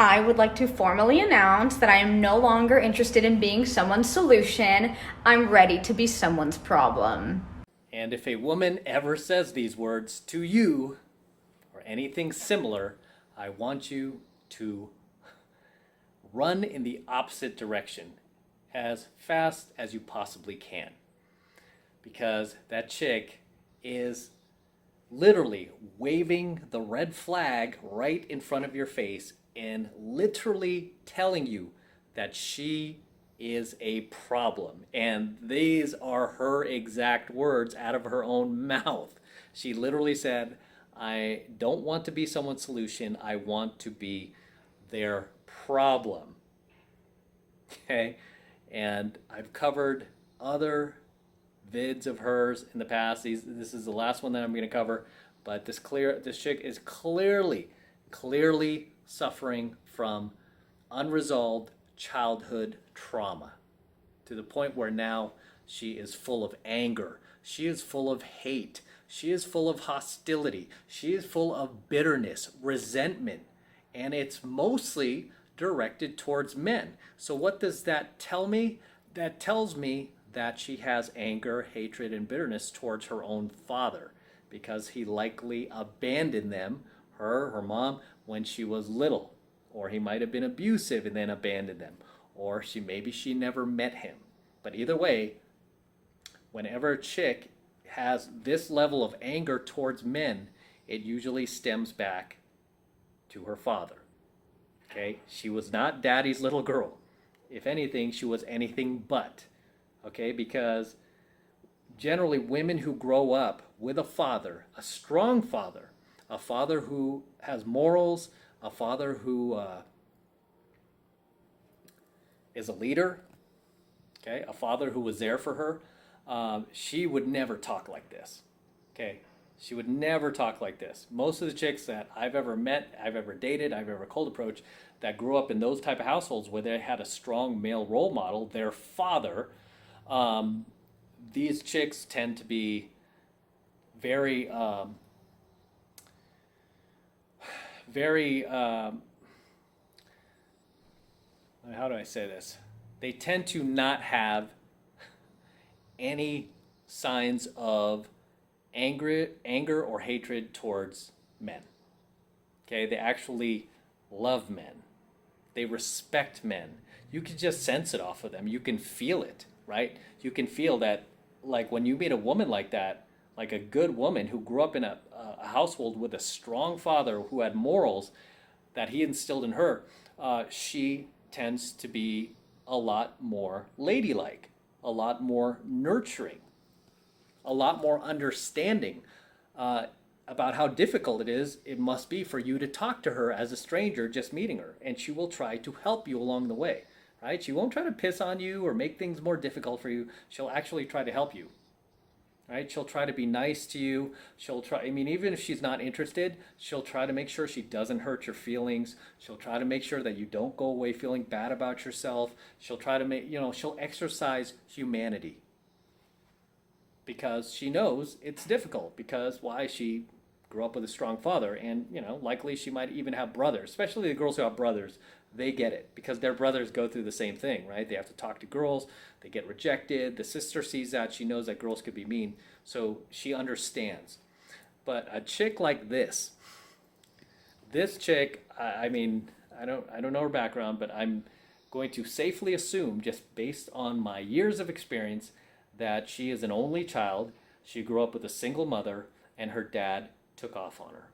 I would like to formally announce that I am no longer interested in being someone's solution. I'm ready to be someone's problem. And if a woman ever says these words to you or anything similar, I want you to run in the opposite direction as fast as you possibly can. Because that chick is literally waving the red flag right in front of your face and literally telling you that she is a problem. And these are her exact words out of her own mouth. She literally said, I don't want to be someone's solution. I want to be their problem. Okay? And I've covered other vids of hers in the past. This is the last one that I'm going to cover. But this chick is clearly suffering from unresolved childhood trauma to the point where now she is full of anger. She is full of hate. She is full of hostility. She is full of bitterness, resentment, and it's mostly directed towards men. So what does that tell me? That tells me that she has anger, hatred, and bitterness towards her own father because he likely abandoned them, her mom, when she was little. Or he might have been abusive and then abandoned them. Or maybe she never met him. But either way, whenever a chick has this level of anger towards men, it usually stems back to her father. Okay? She was not daddy's little girl. If anything, she was anything but. Okay? Because generally women who grow up with a father, a strong father, a father who has morals, a father who is a leader, okay, a father who was there for her, she would never talk like this. Okay, she would never talk like this. Most of the chicks that I've ever met, I've ever dated, I've ever cold approached, that grew up in those type of households where they had a strong male role model, their father, these chicks tend to be very, very, how do I say this? They tend to not have any signs of anger or hatred towards men. Okay, they actually love men. They respect men. You can just sense it off of them. You can feel it, right? You can feel that, like when you meet a woman like that, like a good woman who grew up in a household with a strong father who had morals that he instilled in her, she tends to be a lot more ladylike, a lot more nurturing, a lot more understanding about how difficult it must be for you to talk to her as a stranger just meeting her. And she will try to help you along the way, right? She won't try to piss on you or make things more difficult for you. She'll actually try to help you. Right? She'll try to be nice to you. She'll try, I mean, even if she's not interested, she'll try to make sure she doesn't hurt your feelings. She'll try to make sure that you don't go away feeling bad about yourself. She'll try to make, she'll exercise humanity because she knows it's difficult because why? She grew up with a strong father and, likely she might even have brothers, especially the girls who have brothers. They get it because their brothers go through the same thing, right? They have to talk to girls, they get rejected. The sister sees that, she knows that girls could be mean, so she understands. But a chick like this chick, I mean, I don't know her background, but I'm going to safely assume, just based on my years of experience, that she is an only child. She grew up with a single mother, and her dad took off on her.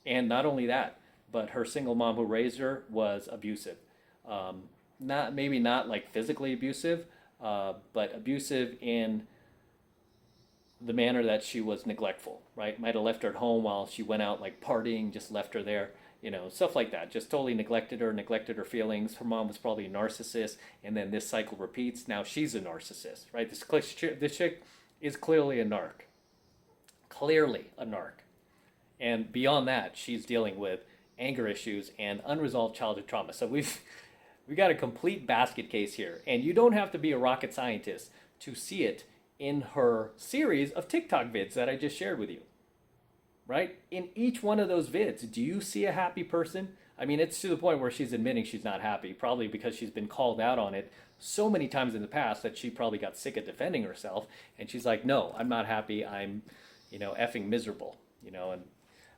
And not only that, but her single mom who raised her was abusive. Not like physically abusive, but abusive in the manner that she was neglectful, right? Might have left her at home while she went out like partying, just left her there, stuff like that. Just totally neglected her feelings. Her mom was probably a narcissist, and then this cycle repeats. Now she's a narcissist, right? This chick is clearly a narc. Clearly a narc. And beyond that, she's dealing with anger issues and unresolved childhood trauma. So we got a complete basket case here. And you don't have to be a rocket scientist to see it in her series of TikTok vids that I just shared with you. Right? In each one of those vids, do you see a happy person? I mean, it's to the point where she's admitting she's not happy, probably because she's been called out on it so many times in the past that she probably got sick of defending herself. And she's like, no, I'm not happy. I'm, effing miserable, And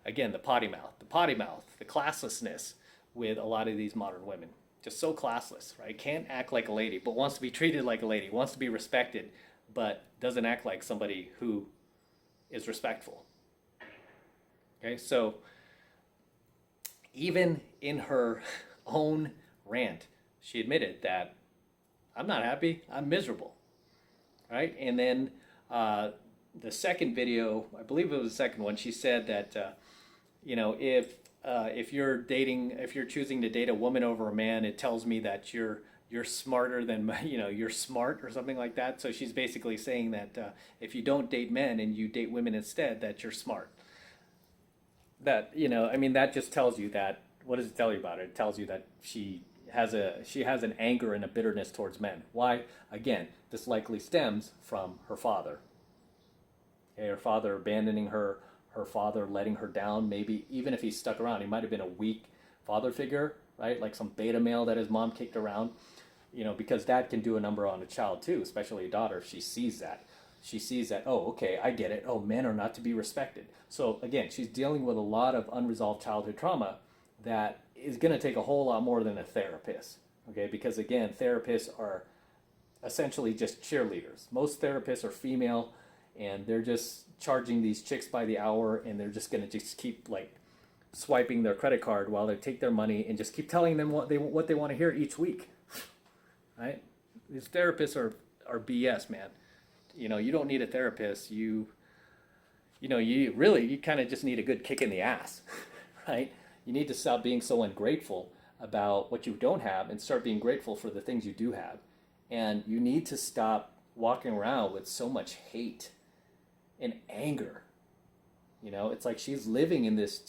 again, the potty mouth, the classlessness with a lot of these modern women. Just so classless, right? Can't act like a lady, but wants to be treated like a lady, wants to be respected, but doesn't act like somebody who is respectful. Okay, so even in her own rant, she admitted that I'm not happy, I'm miserable, right? And then the second video, I believe it was the second one, she said that, if you're choosing to date a woman over a man, it tells me that you're smarter than, you're smart or something like that. So she's basically saying that if you don't date men and you date women instead, that you're smart. That, that just tells you that, what does it tell you about it? It tells you that she has an anger and a bitterness towards men. Why? Again, this likely stems from her father. Okay, her father abandoning her father letting her down. Maybe even if he stuck around, he might have been a weak father figure, right? Like some beta male that his mom kicked around, because dad can do a number on a child too, especially a daughter. If she sees that. She sees that, oh, okay, I get it. Oh, men are not to be respected. So again, she's dealing with a lot of unresolved childhood trauma that is going to take a whole lot more than a therapist. Okay, because again, therapists are essentially just cheerleaders. Most therapists are female, and they're just charging these chicks by the hour, and they're just going to just keep like swiping their credit card while they take their money and just keep telling them what they want to hear each week. Right? These therapists are BS, man. You don't need a therapist. You kind of just need a good kick in the ass, right? You need to stop being so ungrateful about what you don't have and start being grateful for the things you do have. And you need to stop walking around with so much hate and anger. It's like she's living in this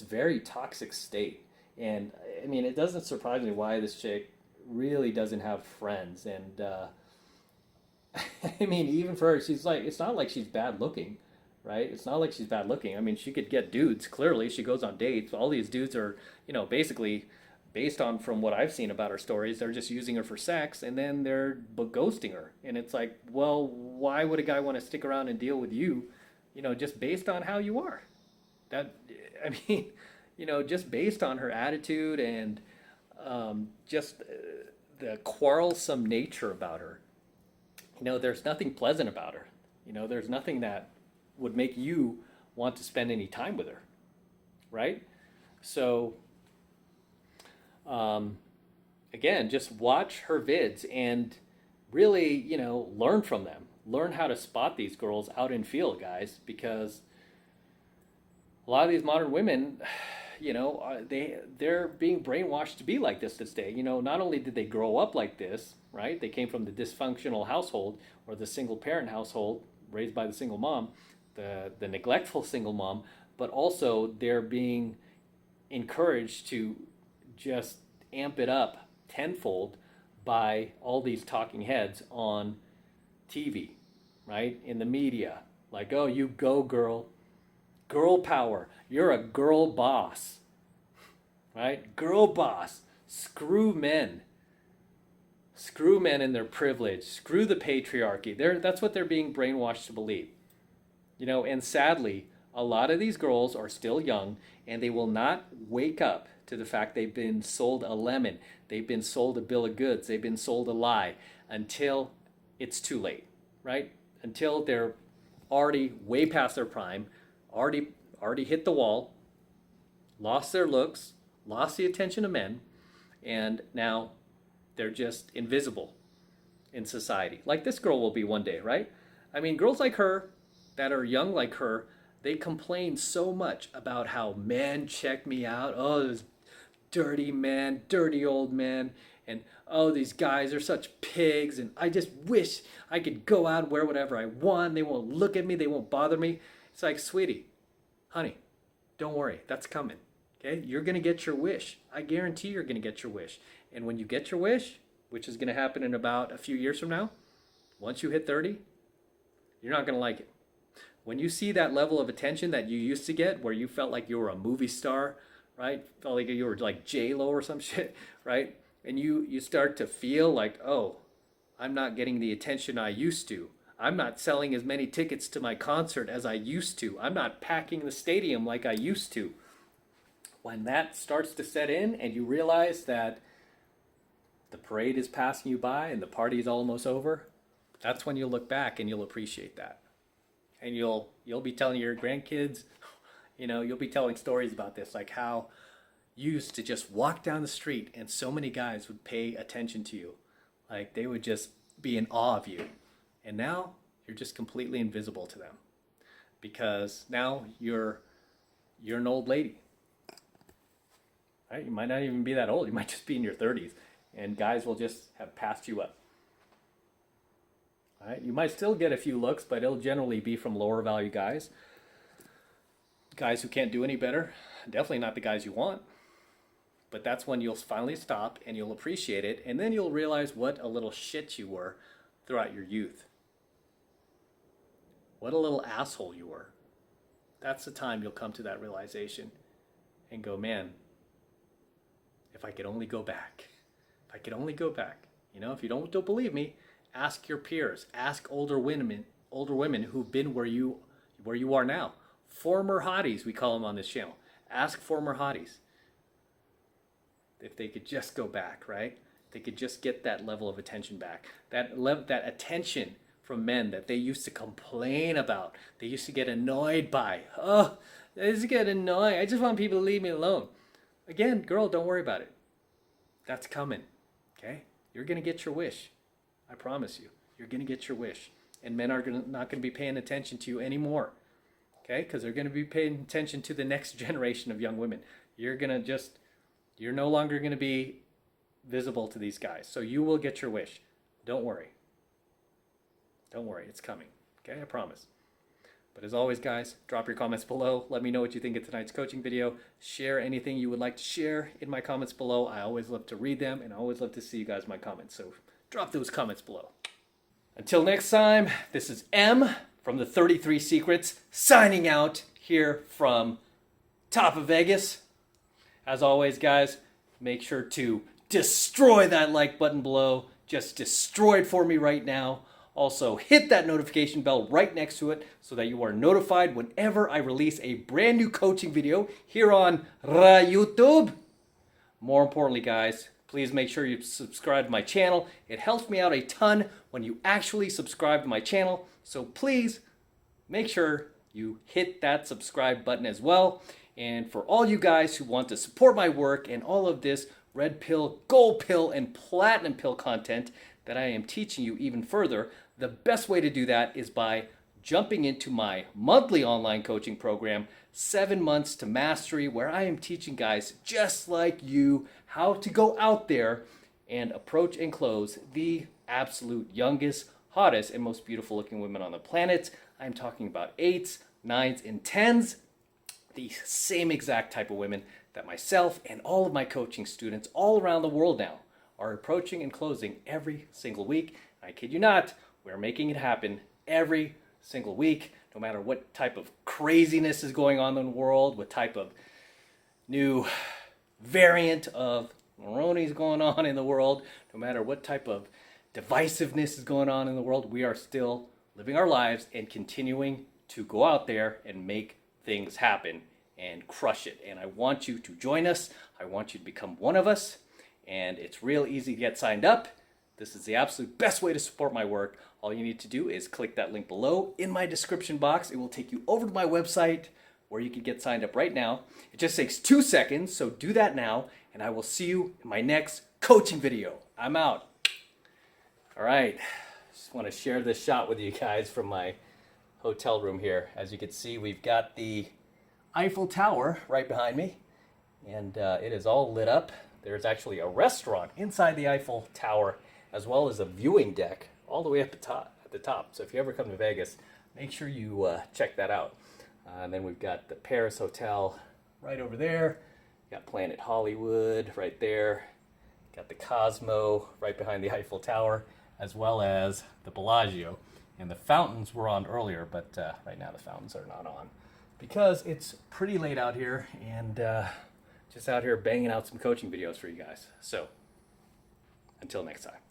very toxic state. And I mean, it doesn't surprise me why this chick really doesn't have friends. And I mean, even for her, she's like, it's not like she's bad looking, right? It's not like she's bad looking. I mean, she could get dudes, clearly. She goes on dates. All these dudes are, basically, based on from what I've seen about her stories, they're just using her for sex, and then they're ghosting her. And it's like, well, why would a guy want to stick around and deal with you, just based on how you are? Just based on her attitude and just the quarrelsome nature about her. There's nothing pleasant about her. There's nothing that would make you want to spend any time with her, right? So, again, just watch her vids and really, learn from them. Learn how to spot these girls out in field, guys, because a lot of these modern women, they're being brainwashed to be like this day. Not only did they grow up like this, right? They came from the dysfunctional household or the single parent household raised by the single mom, the neglectful single mom, but also they're being encouraged to just amp it up tenfold by all these talking heads on TV, right? In the media. Like, oh, you go, girl. Girl power. You're a girl boss. Right? Girl boss. Screw men. Screw men and their privilege. Screw the patriarchy. That's what they're being brainwashed to believe. And sadly, a lot of these girls are still young, and they will not wake up to the fact they've been sold a lemon. They've been sold a bill of goods. They've been sold a lie until it's too late, right? Until they're already way past their prime, already hit the wall, lost their looks, lost the attention of men, and now they're just invisible in society. Like this girl will be one day, right? I mean, girls like her that are young like her, they complain so much about how men check me out. Oh, this dirty man, dirty old man. And oh, these guys are such pigs. And I just wish I could go out and wear whatever I want. They won't look at me. They won't bother me. It's like, sweetie, honey, don't worry. That's coming. Okay? You're going to get your wish. I guarantee you're going to get your wish. And when you get your wish, which is going to happen in about a few years from now, once you hit 30, you're not going to like it. When you see that level of attention that you used to get, where you felt like you were a movie star, right? Felt like you were like J-Lo or some shit, right? And you start to feel like, oh, I'm not getting the attention I used to. I'm not selling as many tickets to my concert as I used to. I'm not packing the stadium like I used to. When that starts to set in and you realize that the parade is passing you by and the party is almost over, that's when you'll look back and you'll appreciate that. And you'll be telling your grandkids, you'll be telling stories about this, like how you used to just walk down the street and so many guys would pay attention to you. Like they would just be in awe of you. And now you're just completely invisible to them because now you're an old lady. Right? You might not even be that old. You might just be in your 30s, and guys will just have passed you up. Right? You might still get a few looks, but it'll generally be from lower value guys. Guys who can't do any better. Definitely not the guys you want. But that's when you'll finally stop and you'll appreciate it, and then you'll realize what a little shit you were throughout your youth. What a little asshole you were. That's the time you'll come to that realization and go, man, if I could only go back. If I could only go back. If you don't believe me, ask your peers. Ask older women who've been where you are now. Former hotties, we call them on this channel. Ask former hotties. If they could just go back, right? They could just get that level of attention back. That attention from men that they used to complain about. They used to get annoyed by. Oh, I just get annoyed. I just want people to leave me alone. Again, girl, don't worry about it. That's coming, okay? You're going to get your wish. I promise you. You're going to get your wish. And men are not going to be paying attention to you anymore, okay? Because they're going to be paying attention to the next generation of young women. You're no longer going to be visible to these guys. So you will get your wish. Don't worry. Don't worry. It's coming, okay? I promise. But as always, guys, drop your comments below. Let me know what you think of tonight's coaching video. Share anything you would like to share in my comments below. I always love to read them, and I always love to see you guys in my comments. So drop those comments below. Until next time, this is M from the 33 Secrets, signing out here from top of Vegas. As always, guys, make sure to destroy that like button below. Just destroy it for me right now. Also, hit that notification bell right next to it so that you are notified whenever I release a brand new coaching video here on YouTube. More importantly, guys, please make sure you subscribe to my channel. It helps me out a ton when you actually subscribe to my channel. So please make sure you hit that subscribe button as well. And for all you guys who want to support my work and all of this red pill, gold pill, and platinum pill content that I am teaching you even further, the best way to do that is by jumping into my monthly online coaching program, 7 Months to Mastery, where I am teaching guys just like you how to go out there and approach and close the absolute youngest, hottest, and most beautiful looking women on the planet. I'm talking about 8s, 9s, and 10s. The same exact type of women that myself and all of my coaching students all around the world now are approaching and closing every single week. I kid you not, we're making it happen every single week, no matter what type of craziness is going on in the world, what type of new variant of Moroni is going on in the world, no matter what type of divisiveness is going on in the world, we are still living our lives and continuing to go out there and make things happen and crush it. And I want you to join us. I want you to become one of us. And it's real easy to get signed up. This is the absolute best way to support my work. All you need to do is click that link below in my description box. It will take you over to my website where you can get signed up right now. It just takes 2 seconds, so do that now, and I will see you in my next coaching video. I'm out. All right, just want to share this shot with you guys from my hotel room here. As you can see, we've got the Eiffel Tower right behind me, and it is all lit up. There's actually a restaurant inside the Eiffel Tower, as well as a viewing deck all the way up at the top. So if you ever come to Vegas, make sure you check that out. And then we've got the Paris Hotel right over there. Got Planet Hollywood right there. Got the Cosmo right behind the Eiffel Tower, as well as the Bellagio. And the fountains were on earlier, but right now the fountains are not on because it's pretty late out here and just out here banging out some coaching videos for you guys. So until next time.